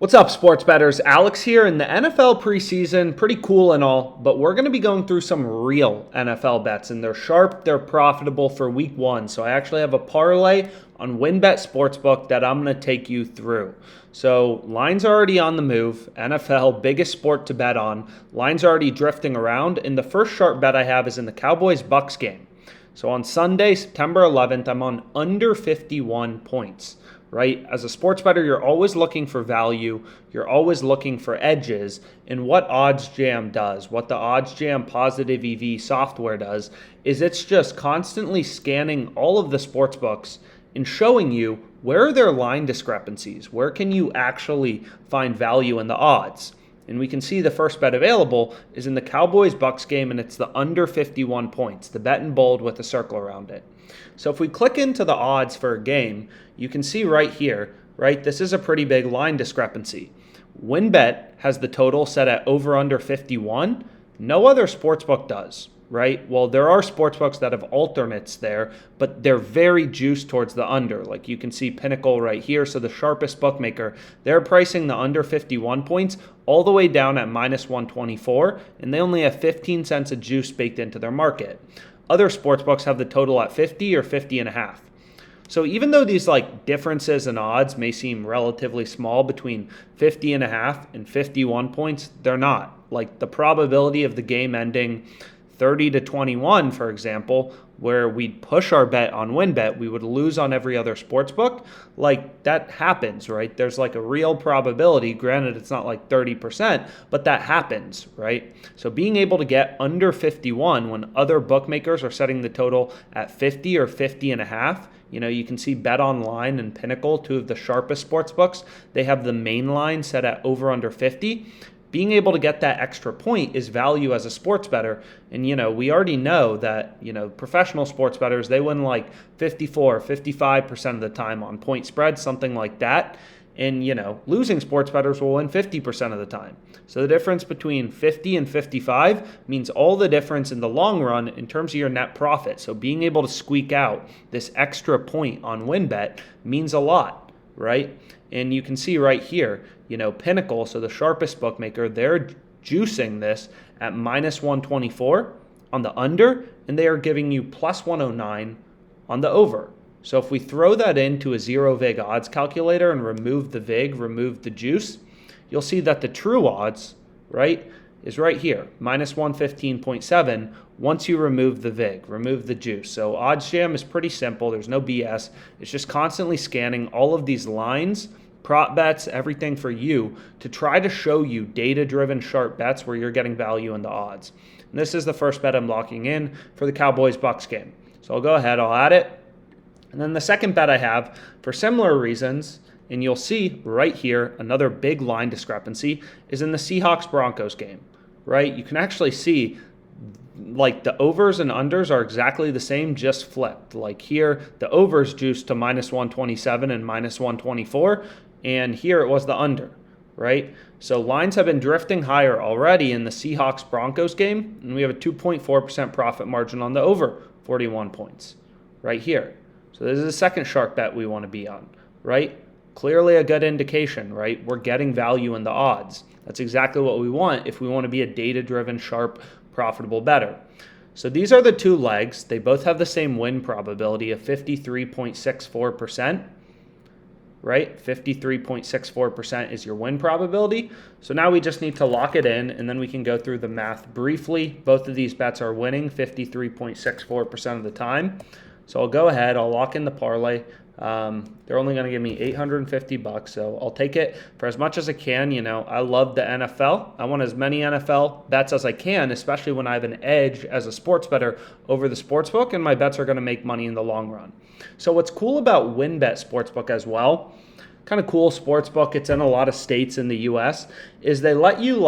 What's up, sports bettors? Alex here. In the NFL preseason, pretty cool and all, but we're going to be going through some real NFL bets, and they're sharp, they're profitable for week one. So I actually have a parlay on WynnBet Sportsbook that I'm going to take you through. So lines are already on the move. NFL, biggest sport to bet on. Lines are already drifting around, and the first sharp bet I have is in the Cowboys-Bucks game. So on Sunday, September 11th, I'm on under 51 points. Right? As a sports bettor, you're always looking for value. You're always looking for edges. And what OddsJam does, what the OddsJam Positive EV software does, is it's just constantly scanning all of the sports books and showing you where are there line discrepancies, where can you actually find value in the odds. And we can see the first bet available is in the Cowboys-Bucks game, and it's the under 51 points, the bet in bold with a circle around it. So if we click into the odds for a game, you can see right here, right, this is a pretty big line discrepancy. WynnBet has the total set at over under 51. No other sportsbook does, right? Well, there are sportsbooks that have alternates there, but they're very juiced towards the under. Like you can see Pinnacle right here. So the sharpest bookmaker, they're pricing the under 51 points all the way down at minus 124, and they only have 15 cents of juice baked into their market. Other sportsbooks have the total at 50 or 50 and a half. So even though these like differences in odds may seem relatively small between 50 and a half and 51 points, they're not. Like the probability of the game ending 30-21, for example, where we'd push our bet on WynnBet, we would lose on every other sports book. Like that happens, right? There's like a real probability. Granted, it's not like 30%, but that happens, right? So being able to get under 51 when other bookmakers are setting the total at 50 or 50 and a half, you can see Bet Online and Pinnacle, two of the sharpest sports books. They have the main line set at over under 50. Being able to get that extra point is value as a sports bettor. And, we already know that, professional sports bettors, they win like 54, 55% of the time on point spread, something like that. And, losing sports bettors will win 50% of the time. So the difference between 50 and 55 means all the difference in the long run in terms of your net profit. So being able to squeak out this extra point on WynnBet means a lot, right? And you can see right here, Pinnacle, so the sharpest bookmaker, they're juicing this at minus 124 on the under, and they are giving you plus 109 on the over. So if we throw that into a zero vig odds calculator and remove the vig, remove the juice, you'll see that the true odds, right, is right here, minus 115.7 once you remove the vig, remove the juice. So OddsJam is pretty simple. There's no BS. It's just constantly scanning all of these lines, prop bets, everything for you to try to show you data-driven sharp bets where you're getting value in the odds. And this is the first bet I'm locking in for the Cowboys-Bucks game. So I'll go ahead, I'll add it. And then the second bet I have, for similar reasons, and you'll see right here, another big line discrepancy, is in the Seahawks-Broncos game, right? You can actually see like the overs and unders are exactly the same, just flipped. Like here, the overs juiced to minus 127 and minus 124, and here it was the under, right? So lines have been drifting higher already in the Seahawks-Broncos game, and we have a 2.4% profit margin on the over 41 points right here. So this is the second sharp bet we want to be on, right? Clearly a good indication, right? We're getting value in the odds. That's exactly what we want if we want to be a data-driven, sharp, profitable bettor. So these are the two legs. They both have the same win probability of 53.64%, right? 53.64% is your win probability. So now we just need to lock it in, and then we can go through the math briefly. Both of these bets are winning 53.64% of the time. So I'll go ahead, I'll lock in the parlay. They're only going to give me $850, so I'll take it for as much as I can. I love the NFL. I want as many NFL bets as I can, especially when I have an edge as a sports bettor over the sportsbook, and my bets are going to make money in the long run. So what's cool about WynnBet Sportsbook as well, kind of cool sportsbook, it's in a lot of states in the US, is they let you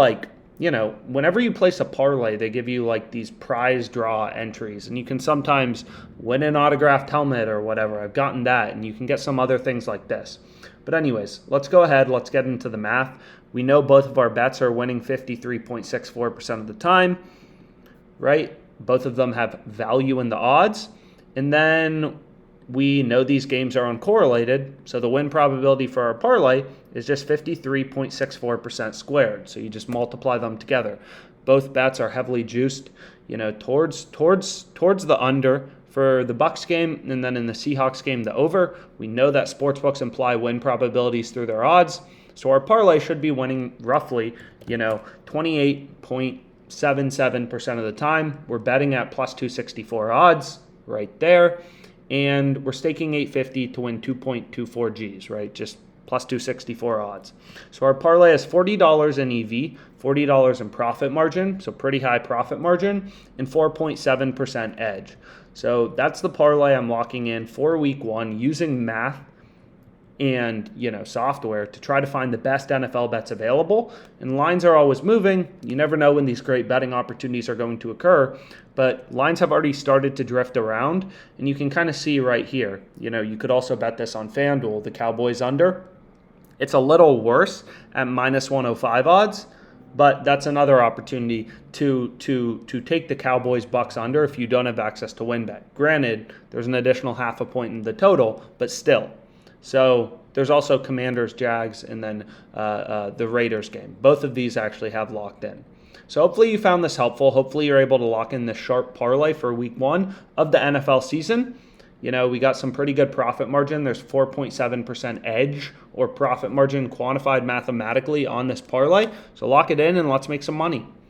whenever you place a parlay, they give you like these prize draw entries, and you can sometimes win an autographed helmet or whatever. I've gotten that, and you can get some other things like this. But anyways, let's go ahead. Let's get into the math. We know both of our bets are winning 53.64% of the time, right? Both of them have value in the odds. And then we know these games are uncorrelated, so the win probability for our parlay is just 53.64% squared. So you just multiply them together. Both bets are heavily juiced, towards the under for the Bucs game, and then in the Seahawks game, the over. We know that sportsbooks imply win probabilities through their odds, so our parlay should be winning roughly, 28.77% of the time. We're betting at plus 264 odds right there, and we're staking 850 to win 2.24 Gs, right? Just plus 264 odds. So our parlay has $40 in EV, $40 in profit margin, so pretty high profit margin, and 4.7% edge. So that's the parlay I'm locking in for week one using math and software to try to find the best NFL bets available. And lines are always moving. You never know when these great betting opportunities are going to occur, but lines have already started to drift around, and you can kind of see right here. You could also bet this on FanDuel, the Cowboys under. It's a little worse at minus 105 odds, but that's another opportunity to take the Cowboys Bucks under if you don't have access to WynnBet. Granted, there's an additional half a point in the total, but still. So there's also Commanders, Jags, and then the Raiders game. Both of these actually have locked in. So hopefully you found this helpful. Hopefully you're able to lock in this sharp parlay for week one of the NFL season. We got some pretty good profit margin. There's 4.7% edge or profit margin quantified mathematically on this parlay. So lock it in and let's make some money.